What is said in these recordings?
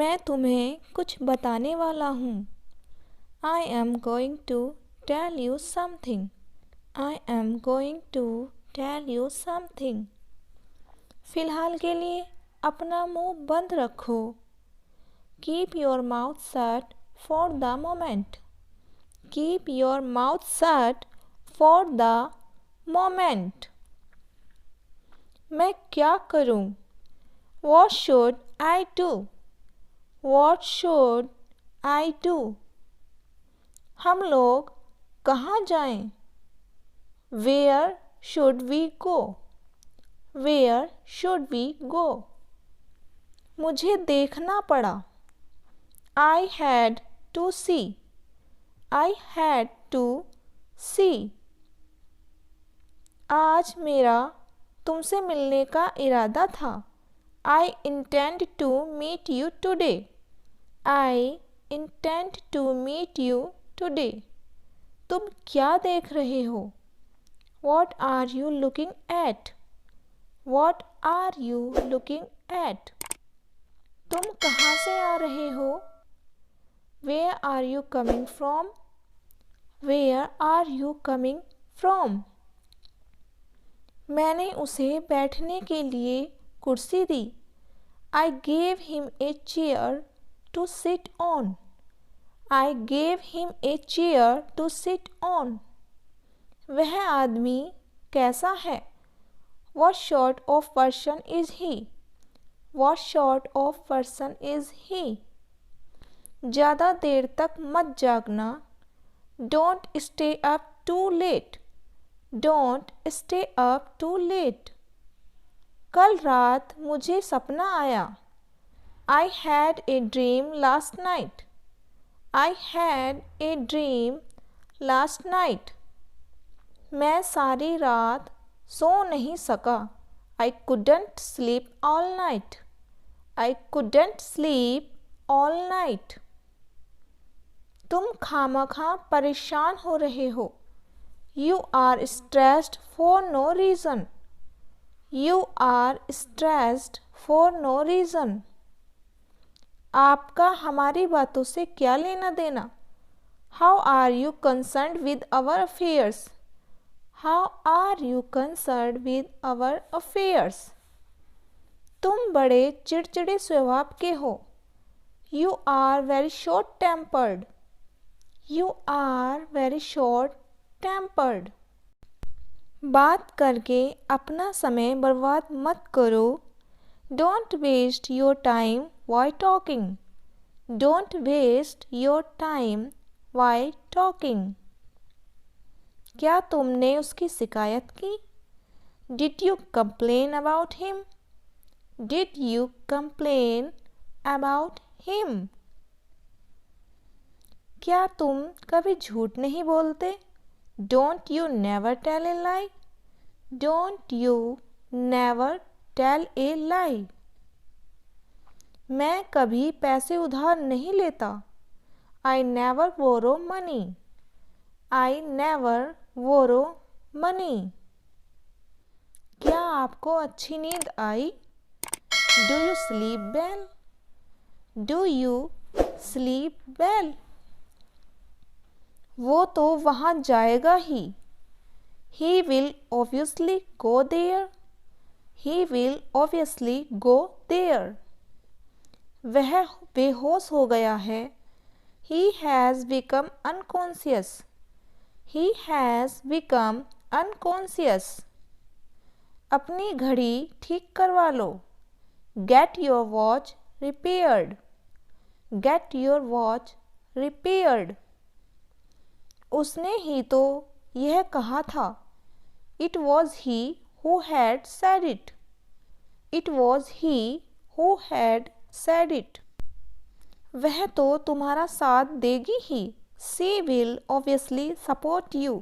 मैं तुम्हें कुछ बताने वाला हूँ। I am going to tell you something. I am going to tell you something. फ़िलहाल के लिए अपना मुंह बंद रखो। Keep your mouth shut for the moment. Keep your mouth shut for the moment. मैं क्या करूं? What should I do? What should I do? हम लोग कहाँ जाएं? Where should we go? Where should we go? मुझे देखना पड़ा। I had to see. I had to see. आज मेरा तुमसे मिलने का इरादा था। I intend to meet you today. I intend to meet you today. तुम क्या देख रहे हो? What are you looking at? What are you looking at? तुम कहाँ से आ रहे हो? Where are you coming from? Where are you coming from? मैंने उसे बैठने के लिए कुर्सी दी। I gave him a chair to sit on. I gave him a chair to sit on. वह आदमी कैसा है? What sort of person is he? What sort of person is he? ज़्यादा देर तक मत जागना। Don't stay up too late. Don't stay up too late. कल रात मुझे सपना आया। I had a dream last night. I had a dream last night. मैं सारी रात सो नहीं सका। I couldn't sleep all night. I couldn't sleep all night. तुम खामखा परेशान हो रहे हो। You are stressed for no reason. You are stressed for no reason. आपका हमारी बातों से क्या लेना देना? How are you concerned with our affairs? How are you concerned with our affairs? तुम बड़े चिड़चिड़े स्वभाव के हो। You are very short tempered. You are very short tempered. बात करके अपना समय बर्बाद मत करो। Don't waste your time while talking. Don't waste your time while talking. क्या तुमने उसकी शिकायत की? Did you complain about him? Did you complain about him? क्या तुम कभी झूठ नहीं बोलते? Don't you never tell a lie? Don't you never tell a lie? मैं कभी पैसे उधार नहीं लेता। I never borrow money. I never borrow money. क्या आपको अच्छी नींद आई? Do you sleep well? Do you sleep well? वो तो वहाँ जाएगा ही। He will obviously go there. He will obviously go there. वह बेहोश हो गया है। He has become unconscious. He has become unconscious. अपनी घड़ी ठीक करवा लो। Get your watch repaired. Get your watch repaired. उसने ही तो यह कहा था। It was he who had said it. It was he who had said it. वह तो तुम्हारा साथ देगी ही। She will obviously support you.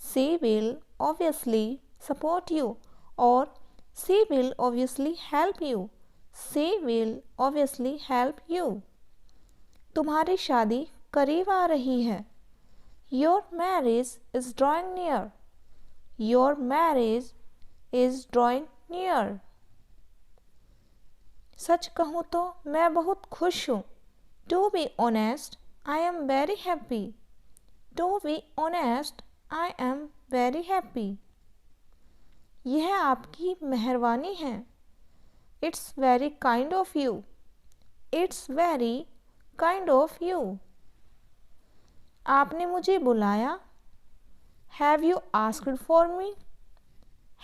She will obviously support you. और she will obviously help you. She will obviously help you. तुम्हारी शादी करीब आ रही है। Your marriage is drawing near. Your marriage is drawing near. सच कहूँ तो मैं बहुत खुश हूँ। To be honest I am very happy. To be honest I am very happy. यह आपकी मेहरबानी है। It's very kind of you. It's very kind of you. आपने मुझे बुलाया। Have you asked for me.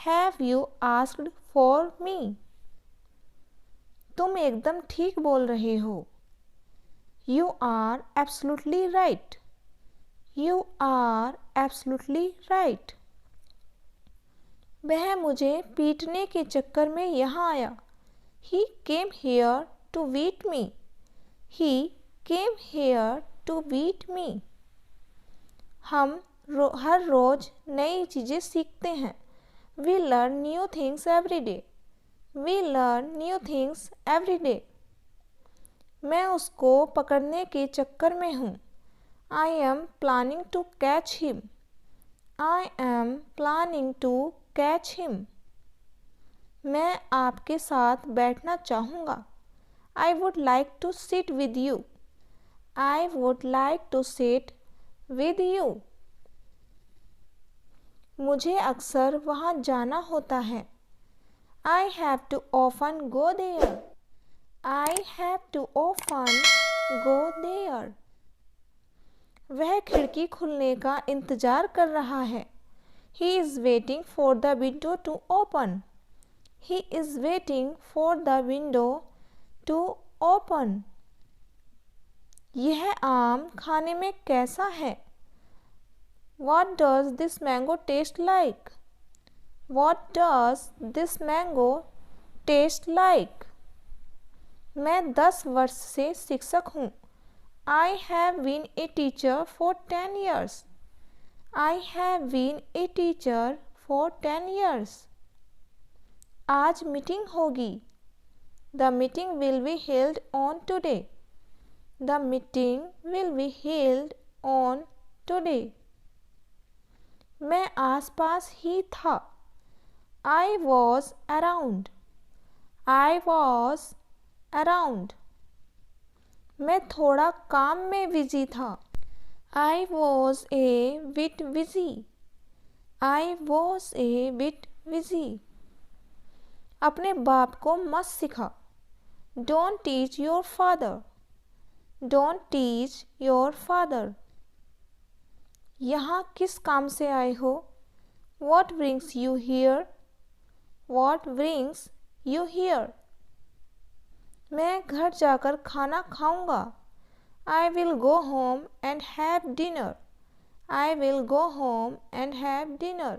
Have you asked for me. तुम एकदम ठीक बोल रहे हो। You are absolutely right. You are absolutely right. वह मुझे पीटने के चक्कर में यहाँ आया। He came here to beat me. He came here to beat me. हम हर रोज़ नई चीज़ें सीखते हैं। We learn new things every day. We learn new things every day. मैं उसको पकड़ने के चक्कर में हूँ। I am planning to catch him. I am planning to catch him. मैं आपके साथ बैठना चाहूँगा। I would like to sit with you. I would like to sit with you. मुझे अक्सर वहाँ जाना होता है। I have to often go there. I have to often go there. वह खिड़की खुलने का इंतज़ार कर रहा है। He is waiting for the window to open. He is waiting for the window to open. यह आम खाने में कैसा है? What does this mango taste like? What does this mango taste like? मैं 10 वर्ष से शिक्षक हूँ। I have been a teacher for 10 years. I have been a teacher for 10 years. आज मीटिंग होगी। The meeting will be held on today. The meeting will be held on today. मैं आसपास ही था। I was around. I was around. मैं थोड़ा काम में busy था। I was a bit busy. I was a bit busy. अपने बाप को मत सिखा। Don't teach your father. Don't teach your father. यहाँ किस काम से आए हो? What brings you here? What brings you here? मैं घर जाकर खाना खाऊंगा। I will go home and have dinner. I will go home and have dinner.